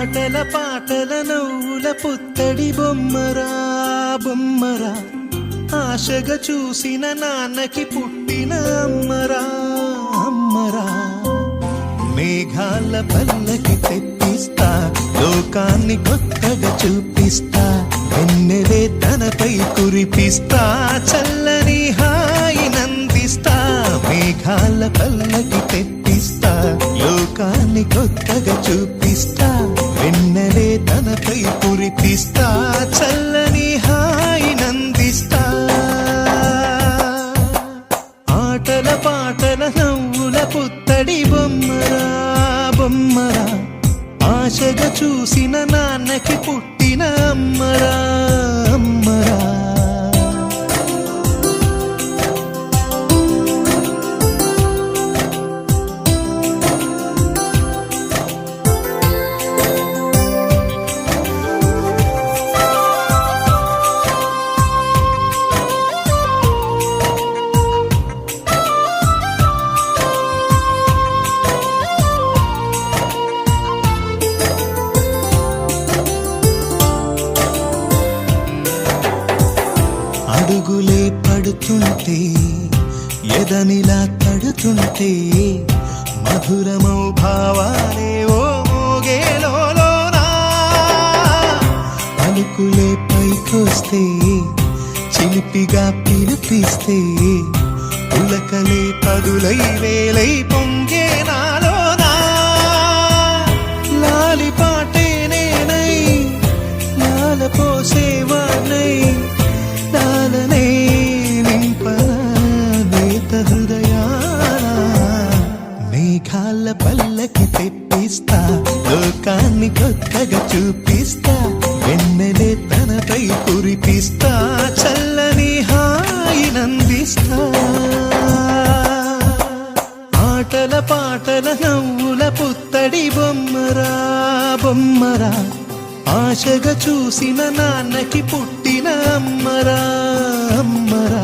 ఆటల పాటల నవ్వుల పుత్తడి బొమ్మరా బొమ్మరా, ఆశగా చూసిన నాన్నకి పుట్టిన అమ్మరా అమ్మరా. మేఘాల పల్లకి తెప్పిస్తా, లోకాన్ని కొత్తగా చూపిస్తా, వెన్నెలే తనపై కురిపిస్తా, చల్లని హాయి నందిస్తా. మేఘాల పల్లకి తెప్పిస్తా, లోకాన్ని కొత్తగా చూపిస్తా, వెన్నెలే తనపై కురిపిస్తా, చల్లని హాయి నందిస్తా. ఆటల పాటల నవ్వుల పుత్తడి బొమ్మరా బొమ్మరా, ఆశగా చూసిన నాన్నకి పుట్టిన అమ్మరా అమ్మరా. అడుగులే పడుతుంటే, ఎదనిలా తడుతుంటే, మధురమౌ భావాలే ఓ మోగేలోనా. పలుకులే పైకొస్తే, చిలిపిగా పిలిపిస్తే, పులకలే పదులై వేలై పొంగే నాలోనా. లాలి పాటే నేనై, లాల పోసేవాణ్ణై, లాలనే నింపనేత హృదయాన. మేఘాల పల్లకి తెప్పిస్తా, లోకాన్ని కొత్తగా చూపిస్తా, వెన్నెలే తనపై కురిపిస్తా, చల్లని హాయి నందిస్తా. ఆటల పాటల నవ్వుల పుత్తడి బొమ్మరా బొమ్మరా, ఆశగా చూసిన నాన్నకి పుట్టిన అమ్మరా అమ్మరా.